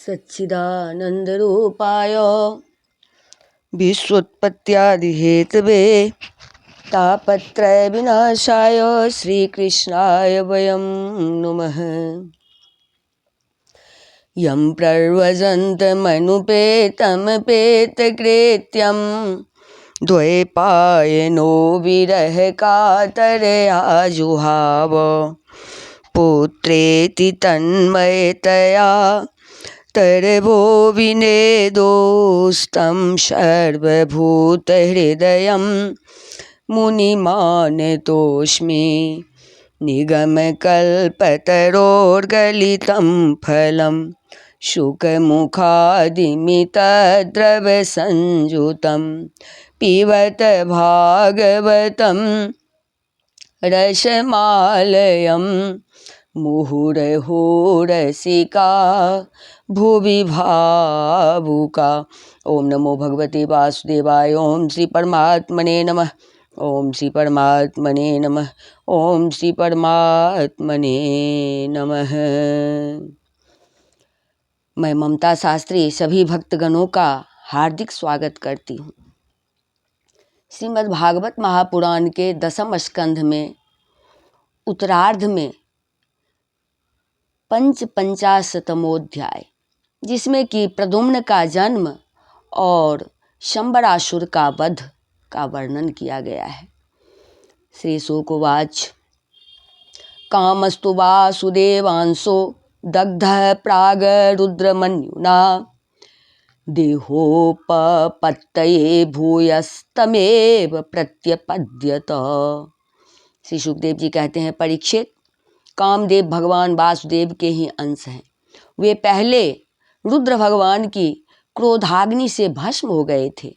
सच्चिदानन्दरूपाय विश्वोत्पत्त्यादिहेतवे तापत्रयविनाशाय श्रीकृष्णाय वयं नुमः। यं प्रव्रजन्तमनुपेतमपेतकृत्यं द्वैपायनो विरहकातरया जुहाव पुत्रेति तन्मयतया तरवो विनेदोस्तं सर्वभूतहृदयं मुनिमानतोऽस्मि। निगमकल्पतरोर्गलितं फलं शुकमुखादिमितद्रवसंयुतं पिबत भागवतं रसमालयं मुहुरहो रसिका भुवि भावुका। ओम नमो भगवते वासुदेवाय। ओम श्री परमात्मने नमः। ओम श्री परमात्मने नमः। ओम श्री परमात्मने नमः। मैं ममता शास्त्री सभी भक्तगणों का हार्दिक स्वागत करती हूँ। श्रीमद् भागवत महापुराण के 10वें स्कंध में उत्तरार्ध में पंचाशतमोध्याय, जिसमें कि प्रद्युम्न का जन्म और शंबरासुर का वध का वर्णन किया गया है। श्री शुक उवाच कामस्तु वासुदेवांशो दग्ध प्राग रुद्रमन्युना देहोपपत्तये भूयस्तमेव प्रत्यपद्यत। श्री सुखदेव जी कहते हैं, परीक्षित, कामदेव भगवान वासुदेव के ही अंश हैं। वे पहले रुद्र भगवान की क्रोधाग्नि से भस्म हो गए थे।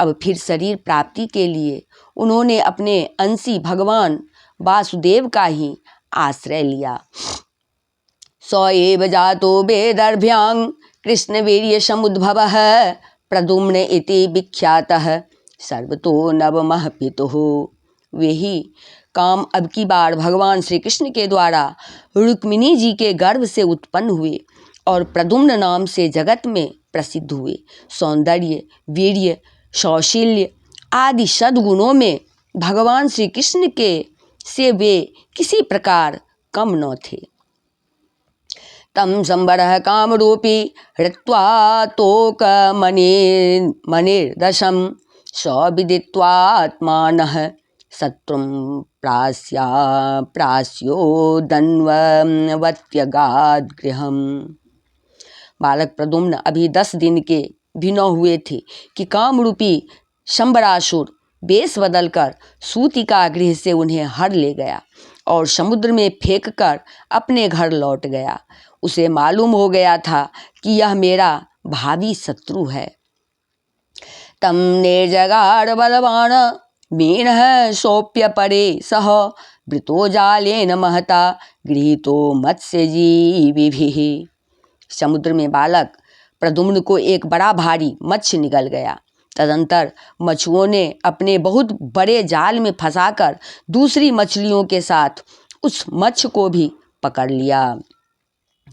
अब फिर शरीर प्राप्ति के लिए उन्होंने अपने अंशी भगवान वासुदेव का ही आश्रय लिया। स एव जातो वेदर्भ्यां कृष्णवीर्य समुद्भवः प्रद्युम्न इति विख्यातः सर्वतो नवमः पितुः। वे ही काम अब की बार भगवान श्री कृष्ण के द्वारा रुक्मिणी जी के गर्भ से उत्पन्न हुए और प्रद्युम्न नाम से जगत में प्रसिद्ध हुए। सौंदर्य, वीर्य, सौशील्य आदि सद्गुणों में भगवान श्री कृष्ण के से वे किसी प्रकार कम न थे। तम संवरः कामरूपी हृत्वा तोक मणिर्दशम सविदित्वात्मानः शत्रुं प्रास्यो दन्वत्यगाद गृहम्। बालक प्रद्युम्न अभी 10 दिन के भी न हुए थे कि कामरूपी शंबरासुर वेश बदलकर सूतिका गृह से उन्हें हर ले गया और समुद्र में फेंककर अपने घर लौट गया। उसे मालूम हो गया था कि यह मेरा भावी शत्रु है। तम निर्जगार बलवान मीनः सोप्य परे सह वृतो जालेन महता गृहीतो मत्स्य जीविभिः। समुद्र में बालक प्रद्युम्न को एक बड़ा भारी मत्स्य निगल गया। तदंतर मछुओं ने अपने बहुत बड़े जाल में फंसाकर दूसरी मछलियों के साथ उस मत्स्य को भी पकड़ लिया।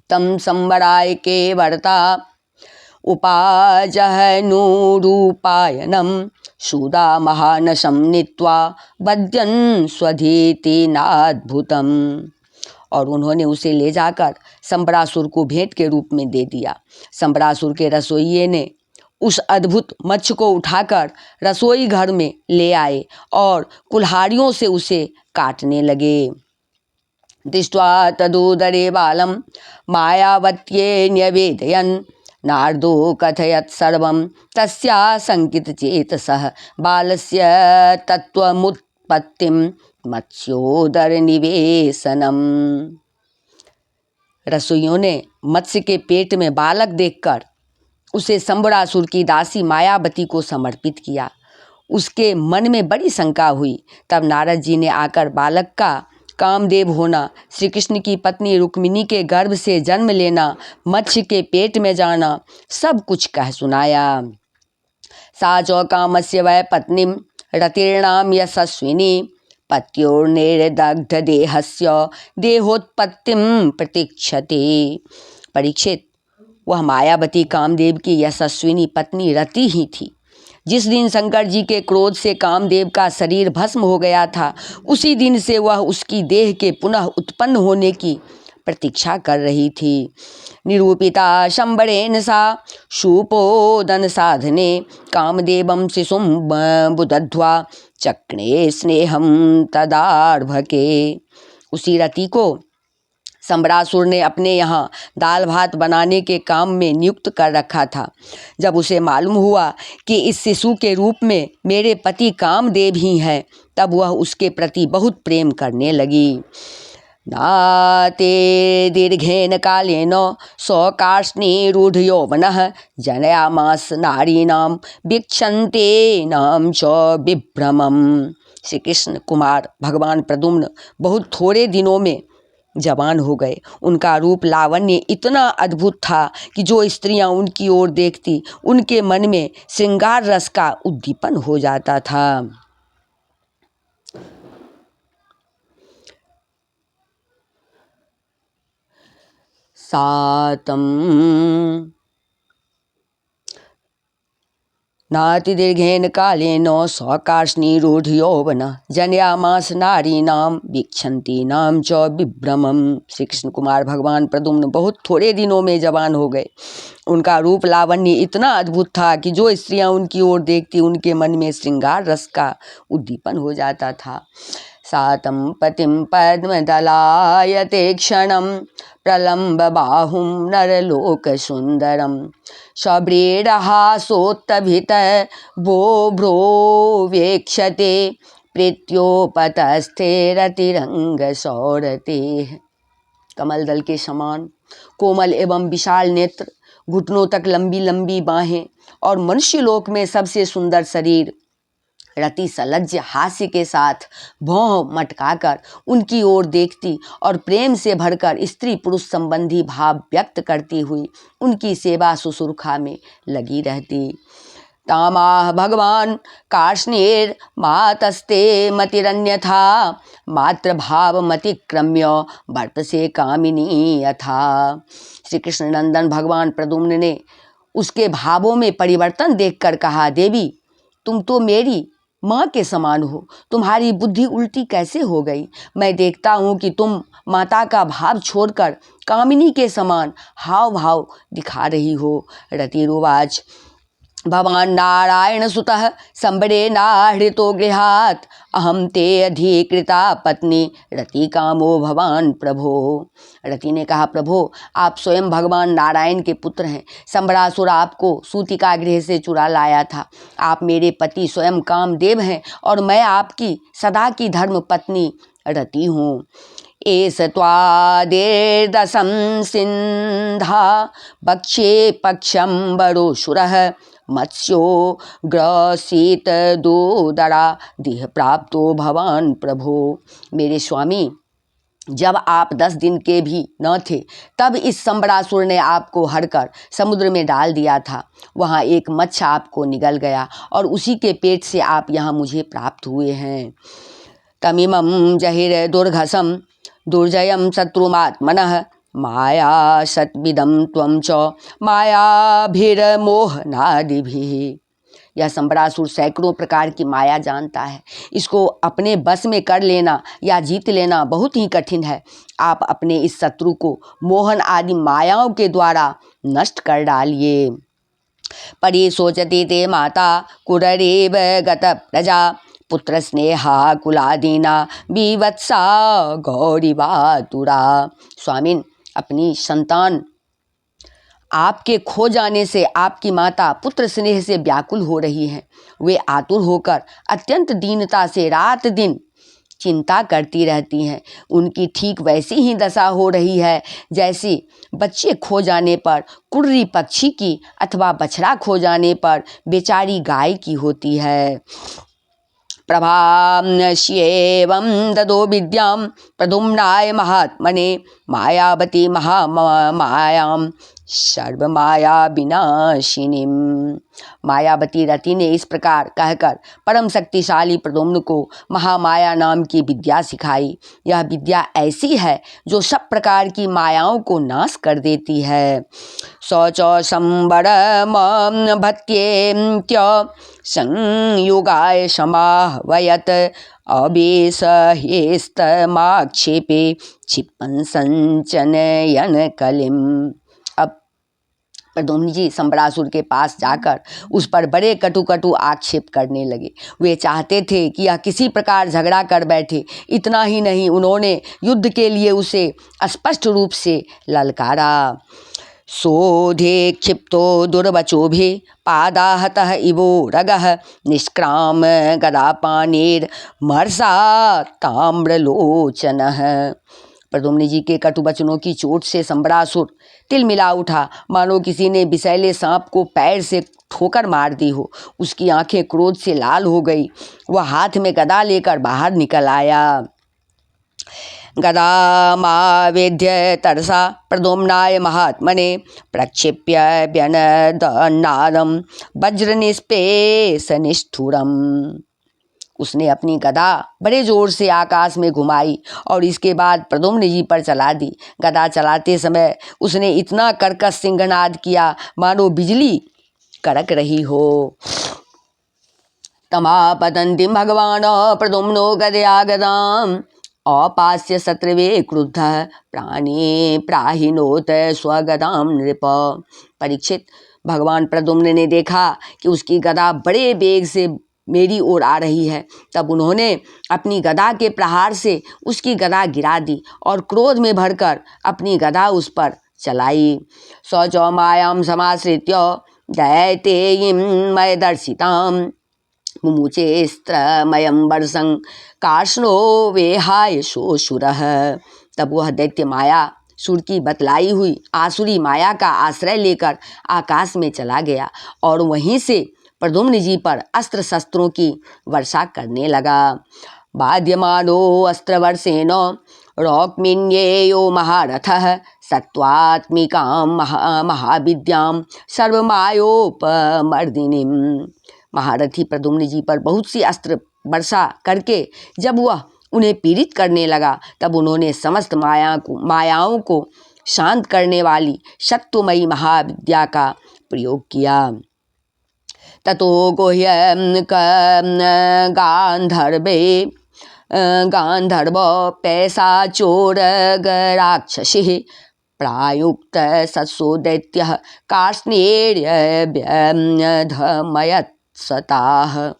तम संवराय के वर्ता उपाजहनूरूपायनम सूदा महानशम नीत्वा बद्यन स्वधीति नाद्भुतम। और उन्होंने उसे ले जाकर शंबरासुर को भेंट के रूप में दे दिया। शंबरासुर के रसोइये ने उस अद्भुत मत्स्य को उठाकर रसोई घर में ले आए और कुल्हाड़ियों से उसे काटने लगे। दृष्ट्वा तदुदरे बालम मायावत्ये न्यवेदयन् नारदो कथयत् सर्वं तस्या संकित चेतसः बालस्य तत्त्वमुत्पत्तिं मत्स्योदर निवेशनम। रसोइयों ने मत्स्य के पेट में बालक देखकर उसे शंबरासुर की दासी मायावती को समर्पित किया। उसके मन में बड़ी शंका हुई। तब नारद जी ने आकर बालक का कामदेव होना, श्री कृष्ण की पत्नी रुक्मिणी के गर्भ से जन्म लेना, मत्स्य के पेट में जाना, सब कुछ कह सुनाया। सा च कामस्य वै पत्नीं रतिर्णाम यशस्विनी पत्योर्निर्दग्ध देहस्य देहोत्पत्तिम प्रतीक्षते। परीक्षित, वह मायावती कामदेव की यशस्विनी पत्नी रति ही थी। जिस दिन शंकर जी के क्रोध से कामदेव का शरीर भस्म हो गया था, उसी दिन से वह उसकी देह के पुनः उत्पन्न होने की प्रतीक्षा कर रही थी। निरूपिता शंबरेण सा शूपोदन साधने कामदेवं शिशुं बुदध्वा चक्रे स्नेहम तदार्भके। उसी रति को शंबरासुर ने अपने यहाँ दाल भात बनाने के काम में नियुक्त कर रखा था। जब उसे मालूम हुआ कि इस शिशु के रूप में मेरे पति कामदेव ही हैं, तब वह उसके प्रति बहुत प्रेम करने लगी। नाते दीर्घेन कालेन स्वकार्ष्णीरूढ़ यौवनः जनयामास नारीणां वीक्षन्ते नाम च विभ्रमम्। श्री कृष्ण कुमार भगवान प्रद्युम्न बहुत थोड़े दिनों में जवान हो गए। उनका रूप लावण्य इतना अद्भुत था कि जो स्त्रियां उनकी ओर देखती उनके मन में श्रृंगार रस का उद्दीपन हो जाता था। सातम नातिदीर्घेन कालेन स्वकार्ष्णीरूढ़ यौवनः जनयामास नारीणां वीक्षन्तीनां च विभ्रमम्। श्री कृष्ण कुमार भगवान प्रद्युम्न बहुत थोड़े दिनों में जवान हो गए। उनका रूप लावण्य इतना अद्भुत था कि जो स्त्रियां उनकी ओर देखती उनके मन में श्रृंगार रस का उद्दीपन हो जाता था। सातं पतिं पद्मदलायते क्षणं प्रलम्ब बाहुं नरलोकसुन्दरं सव्रीडहासोत्तभित बोभ्रो वीक्षते प्रीत्योपतस्थे रतिरंगसौरते। कमल दल के समान कोमल एवं विशाल नेत्र, घुटनों तक लंबी लंबी बाहें और मनुष्य लोक में सबसे सुंदर शरीर रति सलज्ज हास्य के साथ भौं मटकाकर उनकी ओर देखती और प्रेम से भरकर स्त्री पुरुष संबंधी भाव व्यक्त करती हुई उनकी सेवा शुश्रूषा में लगी रहती। तामाह भगवान कार्ष्णीर मातस्ते मतिरन्यथा मात्र भाव मतिक्रम्य वर्तसे कामिनी यथा। श्री कृष्ण नंदन भगवान प्रद्युम्न ने उसके भावों में परिवर्तन देखकर कहा, देवी तुम तो मेरी माँ के समान हो, तुम्हारी बुद्धि उल्टी कैसे हो गई? मैं देखता हूँ कि तुम माता का भाव छोड़कर कामिनी के समान हाव भाव दिखा रही हो। रतिरुवाच भवान नारायण सुतः संबरेणाहृतो गृहात् अहम ते अधिकृता पत्नी रति कामो भवान प्रभो। रति ने कहा, प्रभो आप स्वयं भगवान नारायण के पुत्र हैं। संबरासुर आपको सूतिका गृह से चुरा लाया था। आप मेरे पति स्वयं कामदेव हैं और मैं आपकी सदा की धर्म पत्नी रति हूँ। एस त्वादेर्दशं सिंधा बक्षे पक्षंबरोऽसुरः मत्स्यो ग्रसीत दोदरा देह प्राप्तो भवान प्रभो। मेरे स्वामी, जब आप 10 दिन के भी न थे तब इस संबरासुर ने आपको हरकर समुद्र में डाल दिया था। वहाँ एक मत्स्य आपको निगल गया और उसी के पेट से आप यहाँ मुझे प्राप्त हुए हैं। तमिमं जहिर दुर्घसम दुर्जयं शत्रुमात्मनः माया सत्विदं त्वं च मायाभिर्मोहनादिभिः। यह संबरासुर सैकड़ों प्रकार की माया जानता है। इसको अपने बस में कर लेना या जीत लेना बहुत ही कठिन है। आप अपने इस शत्रु को मोहन आदि मायाओं के द्वारा नष्ट कर डालिए। परिशोचते ते माता कुररेव गत प्रजा पुत्र स्नेहा कुलादीना विवत्सा गौरीवातुरा। स्वामिन, अपनी संतान आपके खो जाने से आपकी माता पुत्र स्नेह से व्याकुल हो रही हैं। वे आतुर होकर अत्यंत दीनता से रात दिन चिंता करती रहती हैं। उनकी ठीक वैसी ही दशा हो रही है जैसी बच्चे खो जाने पर कुर्री पक्षी की अथवा बछड़ा खो जाने पर बेचारी गाय की होती है। प्रभाम्यश्येवं ददो विद्यां प्रद्युम्नाय महात्मने मायावती महामायां सर्व माया विनाशिनीम। मायावती रति ने इस प्रकार कहकर परम शक्तिशाली प्रद्युम्न को महामाया नाम की विद्या सिखाई। यह विद्या ऐसी है जो सब प्रकार की मायाओं को नाश कर देती है। शौच संबरम भत्येत्य संयुगाय समाहवयत अवेशहेस्तमाक्षेपे क्षिपन् संचनयन कलिम। अब प्रद्युम्न जी संबरासुर के पास जाकर उस पर बड़े कटु कटु आक्षेप करने लगे। वे चाहते थे कि यह किसी प्रकार झगड़ा कर बैठे। इतना ही नहीं, उन्होंने युद्ध के लिए उसे स्पष्ट रूप से ललकारा। सोधे क्षिप्तो दुर्वचोभि पादाहतः इवोरगः निष्क्राम गदापाणिर्मर्षा ताम्रलोचनः। प्रद्युम्न जी के कटु वचनों की चोट से संबरासुर तिलमिला उठा, मानो किसी ने विषैले सांप को पैर से ठोकर मार दी हो। उसकी आंखें क्रोध से लाल हो गई। वह हाथ में गदा लेकर बाहर निकल आया। गदामावेद्य तरसा प्रद्युम्नाय महात्मने प्रक्षिप्य व्यनदन्नादं वज्रनिष्पेषनिष्ठुरम्। उसने अपनी गदा बड़े जोर से आकाश में घुमाई और इसके बाद प्रद्युम्न जी पर चला दी। गदा चलाते समय उसने इतना कर्कश सिंहनाद किया मानो बिजली कड़क रही हो। तमापतन्ति भगवान प्रद्युम्नो गदया गदाम् अपास्य शत्रवे क्रुद्धः प्राणे प्राहिनोत स्वगदाम नृप। परीक्षित, भगवान प्रद्युम्न ने देखा कि उसकी गदा बड़े वेग से मेरी ओर आ रही है। तब उन्होंने अपनी गदा के प्रहार से उसकी गदा गिरा दी और क्रोध में भरकर अपनी गदा उस पर चलाई। सौचौ मायां समाश्रित्य दैतेयीं मय दर्शिताम् मुमुचे स्त्रमयं वर्षं कार्ष्णो वेहाय शोषुरः। तब वह दैत्य माया सुर की बतलाई हुई आसुरी माया का आश्रय लेकर आकाश में चला गया और वहीं से प्रद्युम्न जी पर अस्त्र शस्त्रों की वर्षा करने लगा। बाध्यमानो अस्त्रवर्षेण रौक्मिन्येयो महारथः सत्त्वात्मिकां महाविद्यां सर्वमायोपमर्दिनीम्। महारथी प्रद्युम्न जी पर बहुत सी अस्त्र वर्षा करके जब वह उन्हें पीड़ित करने लगा, तब उन्होंने समस्त मायाओं को शांत करने वाली सत्वमयी महाविद्या का प्रयोग किया। ततो गुह्यं गांधर्व पैशाचोरगराक्षसिः प्रायुक्त सत्सो दैत्यः कार्ष्णेर्यभ्यधमयत्सताः।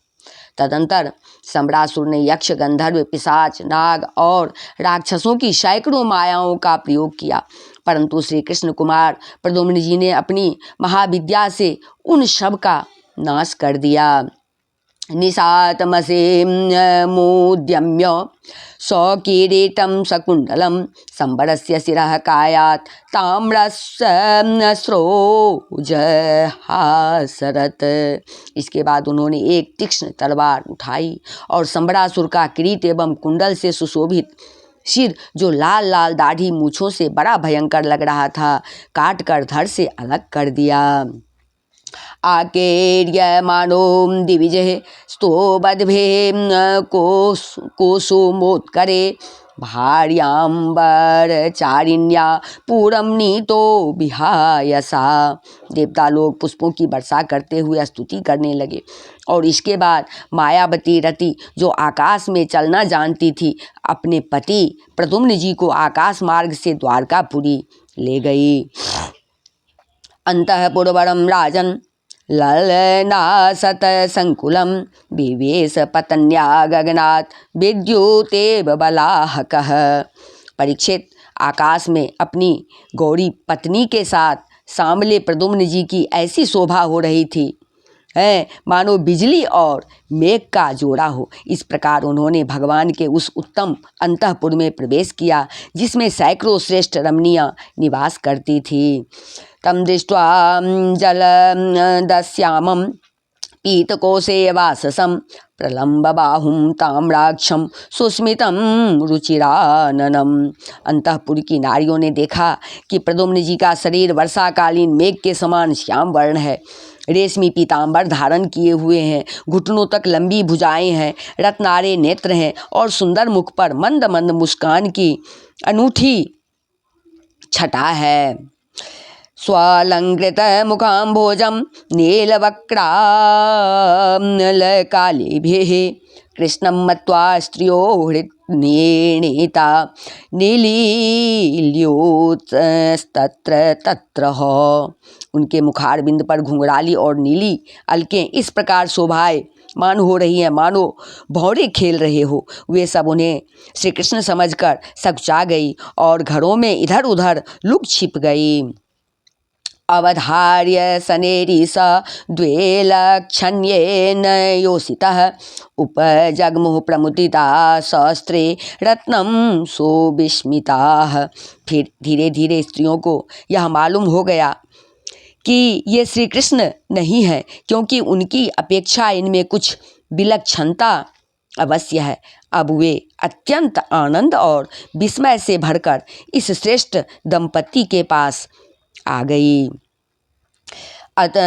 तदंतर संबरासुर ने यक्ष, गंधर्व, पिशाच, नाग और राक्षसों की सैकड़ों मायाओं का प्रयोग किया, परंतु श्री कृष्ण कुमार प्रद्युम्न जी ने अपनी महाविद्या से उन सब का नाश कर दिया। निशातमसेमुद्यम्य स्वकिरीटं सकुण्डलं संबरस्य शिरः कायात् ताम्रस्रोजहासरत्। इसके बाद उन्होंने एक तीक्ष्ण तलवार उठाई और संबरासुर का किरीट एवं कुंडल से सुशोभित सिर, जो लाल लाल दाढ़ी मूछों से बड़ा भयंकर लग रहा था, काट कर धड़ से अलग कर दिया। आकेर्यमानो दिविजः स्तोबद्भे कोसुमोत्करे भार्याम्बरचारिण्या पूरम नीतो विहायसा। देवता लोग पुष्पों की वर्षा करते हुए स्तुति करने लगे और इसके बाद मायावती रति, जो आकाश में चलना जानती थी, अपने पति प्रद्युम्न जी को आकाश मार्ग से द्वारकापुरी ले गई। अंतःपुरवरं राजन् ललनासत संकुलं विवेश पतन्या गगनात् विद्युतेव बलाहकः। परीक्षित, आकाश में अपनी गौरी पत्नी के साथ सांवले प्रद्युम्न जी की ऐसी शोभा हो रही थी मानो बिजली और मेघ का जोड़ा हो। इस प्रकार उन्होंने भगवान के उस उत्तम अंतःपुर में प्रवेश किया जिसमें सैकड़ों श्रेष्ठ रमणियाँ निवास करती थी। तम दृष्ट्वा जलदस्यामं पीतकोशे वाससं प्रलम्ब बाहुं ताम्राक्षं सुस्मितं रुचिराननम। अंतःपुर की नारियों ने देखा कि प्रद्युम्न जी का शरीर वर्षाकालीन मेघ के समान श्याम वर्ण है। रेशमी पीताम्बर धारण किए हुए हैं, घुटनों तक लंबी भुजाएं हैं, रत्नारे नेत्र हैं और सुंदर मुख पर मंद मंद मुस्कान की अनूठी छटा है। स्वालंकृत मुखाम्भोजं नीलवक्त्रानलकालिभिः कृष्णं मत्वा स्त्रियो हृन्नीता नीलील्योतस्तत्र तत्र हो। उनके मुखारबिंद पर घुंघराली और नीली अलकें इस प्रकार शोभाए मान हो रही हैं मानो भौरे खेल रहे हो। वे सब उन्हें श्री कृष्ण समझकर सकुचा गई और घरों में इधर उधर लुक छिप गई। अवधार्य सनेरिस द्वे लक्षण्येन योषितः उपजग्मुः प्रमुदिता शस्त्रे रत्नं सुविस्मिताः। फिर धीरे धीरे स्त्रियों को यह मालूम हो गया कि ये श्री कृष्ण नहीं है, क्योंकि उनकी अपेक्षा इनमें कुछ विलक्षणता अवश्य है। अब वे अत्यंत आनंद और विस्मय से भरकर इस श्रेष्ठ दंपति के पास आ गई। अथ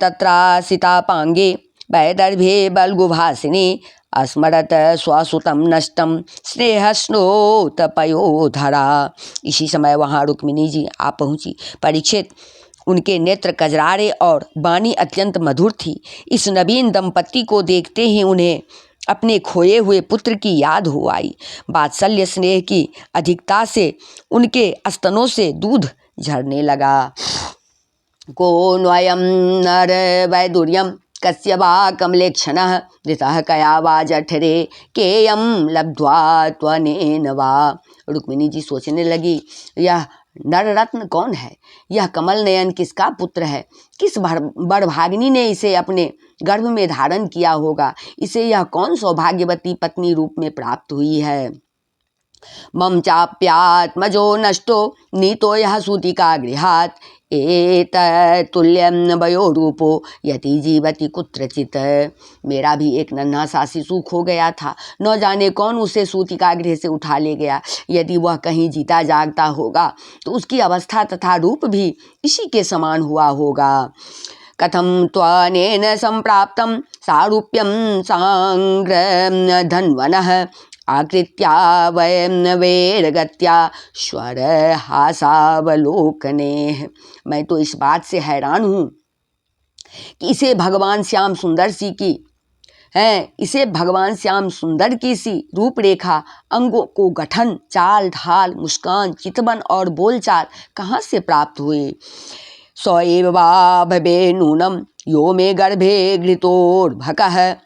तत्रासितापांगे वैदर्भे बल्गुभासिनी अस्मरत स्वसुतं नष्टं स्नेहस्नोतपयोधरा। इसी समय वहाँ रुक्मिणी जी आ पहुँची। परीक्षित, उनके नेत्र कजरारे और वाणी अत्यंत मधुर थी। इस नवीन दंपति को देखते ही उन्हें अपने खोए हुए पुत्र की याद हो आई। वात्सल्य स्नेह की अधिकता से उनके स्तनों से दूध झरने लगा। को न्वयं नर वैदुर्यं कस्य वा कमलेक्षणः धृतः कया वा जठरे केयं लब्ध्वा त्वनेन वा। रुक्मिणी जी सोचने लगी, यह नर रत्न कौन है? यह कमल नयन किसका पुत्र है? किस बड़भागिनी ने इसे अपने गर्भ में धारण किया होगा? इसे यह कौन सौभाग्यवती पत्नी रूप में प्राप्त हुई है? मम चाप्यात्मजो नष्टो नीतो यः सूतिका गृहात् एतत्तुल्यं वयो रूपो यति जीवति कुत्रचित्। मेरा भी एक नन्हा सा शिशु खो गया था, न जाने कौन उसे सूतिका गृह से उठा ले गया। यदि वह कहीं जीता जागता होगा तो उसकी अवस्था तथा रूप भी इसी के समान हुआ होगा। कथं त्वनेन संप्राप्तं सारूप्यं सांग्र धन्वनः आकृत्या वयं वैरगत्या स्वर हासावलोकने। मैं तो इस बात से हैरान हूँ कि इसे भगवान श्याम सुंदर की सी रूपरेखा, अंगों को गठन, चाल ढाल, मुस्कान, चितवन और बोलचाल कहाँ से प्राप्त हुए? सौ एव वा भवे नूनम यो मे गर्भे घृतोर्भकः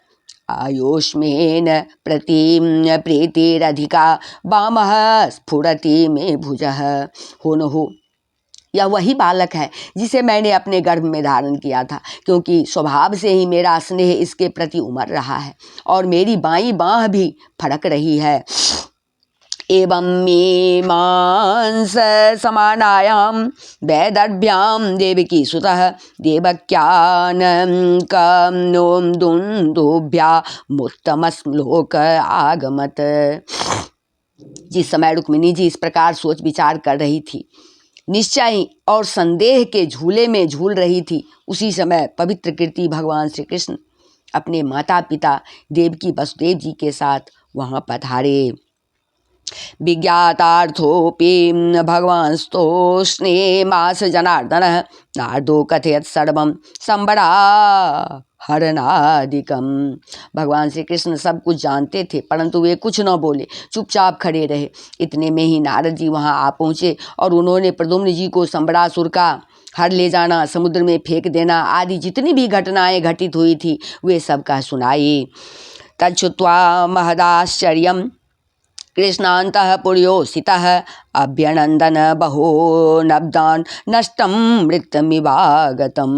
आयुष्मेन प्रतिम प्रीतिरधिका वामः स्फुरति में भुजः। हो न हो यह वही बालक है जिसे मैंने अपने गर्भ में धारण किया था, क्योंकि स्वभाव से ही मेरा स्नेह इसके प्रति उमड़ रहा है और मेरी बाईं बाँह भी फड़क रही है। एवं मीमांस समानायां वैदर्भ्यां देवकी सुतः देवक्यानकं दुन्दुभ्या मुत्तमश्लोक आगमत। जिस समय रुक्मिणी जी इस प्रकार सोच विचार कर रही थी, निश्चय और संदेह के झूले में झूल रही थी, उसी समय पवित्र कीर्ति भगवान श्री कृष्ण अपने माता पिता देवकी वसुदेव जी के साथ वहाँ पधारे। विज्ञातार्थोऽपि भगवांस्तो स्नेमास जनार्दनः नारदो कथयत् सर्वं संबराहरणादिकं। भगवान श्री कृष्ण सब कुछ जानते थे, परंतु वे कुछ न बोले, चुपचाप खड़े रहे। इतने में ही नारद जी वहाँ आ पहुँचे और उन्होंने प्रद्युम्न जी को संबरासुर का हर ले जाना, समुद्र में फेंक देना आदि जितनी भी घटनाएं घटित हुई थी वे सब कह सुनाई। तच्छ्रुत्वा महदाश्चर्यं कृष्णान्तः पुर्योषितः अभ्यनंदन बहो नब्दान नष्टम मृतमिवागतम।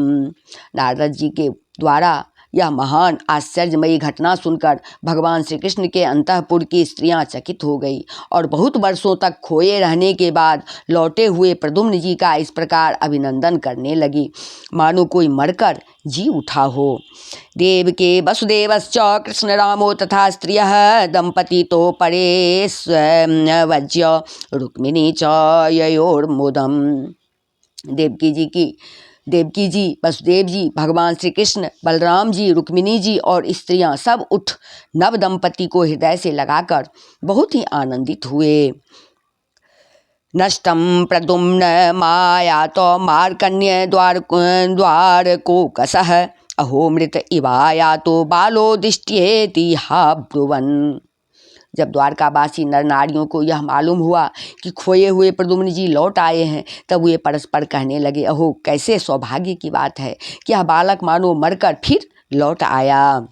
नारद जी के द्वारा यह महान आश्चर्यमयी घटना सुनकर भगवान श्री कृष्ण के अंतःपुर की स्त्रियां चकित हो गई और बहुत वर्षों तक खोए रहने के बाद लौटे हुए प्रद्युम्न जी का इस प्रकार अभिनंदन करने लगी मानो कोई मरकर जी उठा हो। देव के वसुदेवश्च कृष्ण रामो तथा स्त्रियः दंपति तो परे स्वज्य रुक्मिणी च ययोर्मुदम। देवकी जी, वसुदेव जी, भगवान श्री कृष्ण, बलराम जी, रुक्मिणी जी और स्त्रियां सब उठ नव दंपति को हृदय से लगाकर बहुत ही आनंदित हुए। नष्टम प्रद्युम्न माया तो मार्कण्य द्वार को कसह अहो मृत इवाया तो बालो दिष्ट्येति हा ब्रुवन। जब द्वारकावासी नर नारियों को यह मालूम हुआ कि खोए हुए प्रद्युम्न जी लौट आए हैं, तब वे परस्पर कहने लगे, अहो कैसे सौभाग्य की बात है कि यह बालक मानो मरकर फिर लौट आया।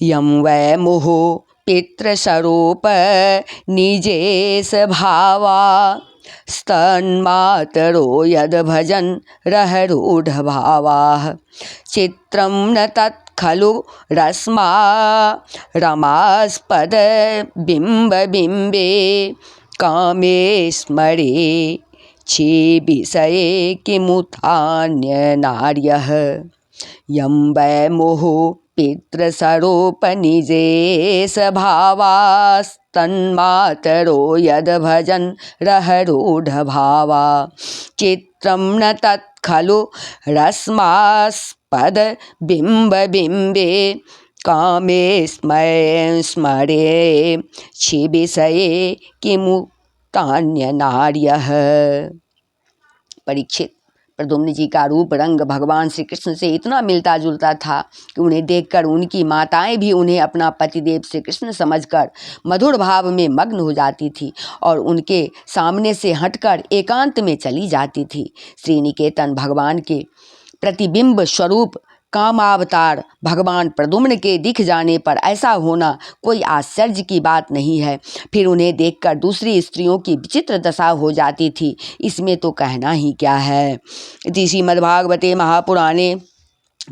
यम वै मोहो पितृस्वरूप निजेश भावा स्तन्मातरो यद भजन रहरूढ़ भावाः चित्रं न तत् खलु रस्मा रमास्पद बिंब बिंबे कामे स्मरे छि विषये किमुतान्य नार्यः। यं वै मोहो पितृस्वरूप निजेश भावास्तन्मातरो यद भजन रहरूढ़ भावा चित्रं न तत् खलु रस्मास्पद बिंब बिंबे कामे स्मरे छि विषये किमुतान्य नार्यः। परीक्षित, प्रद्युम्न जी का रूप रंग भगवान श्री कृष्ण से इतना मिलता जुलता था कि उन्हें देखकर उनकी माताएं भी उन्हें अपना पतिदेव श्री कृष्ण समझकर मधुर भाव में मग्न हो जाती थी और उनके सामने से हटकर एकांत में चली जाती थी। श्रीनिकेतन भगवान के प्रतिबिंब स्वरूप कामावतार भगवान प्रद्युम्न के दिख जाने पर ऐसा होना कोई आश्चर्य की बात नहीं है। फिर उन्हें देखकर दूसरी स्त्रियों की विचित्र दशा हो जाती थी, इसमें तो कहना ही क्या है। इति श्रीमद्भागवते महापुराणे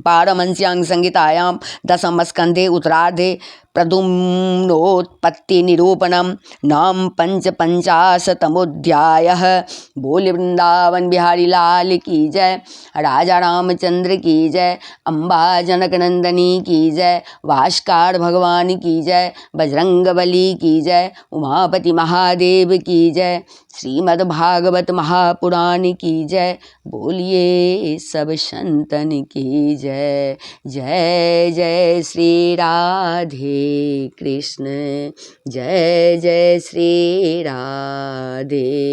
पारमहंस्यां संहितायां दशम स्कंधे उत्तरार्धे प्रद्युम्नोत्पत्ति निरूपणम नाम पंचाशतमोध्यायः। बोल वृंदावन बिहारी लाल की जय, राजा रामचंद्र की जय, अम्बा जनक नंदनी की जय, भास्कर भगवान की जय, बजरंगबली की जय, उमापति महादेव की जय, श्रीमद्भागवत महापुराण की जय। बोलिए सब संतन की जय। जय जय श्री राधे कृष्ण, जय जय श्री राधे।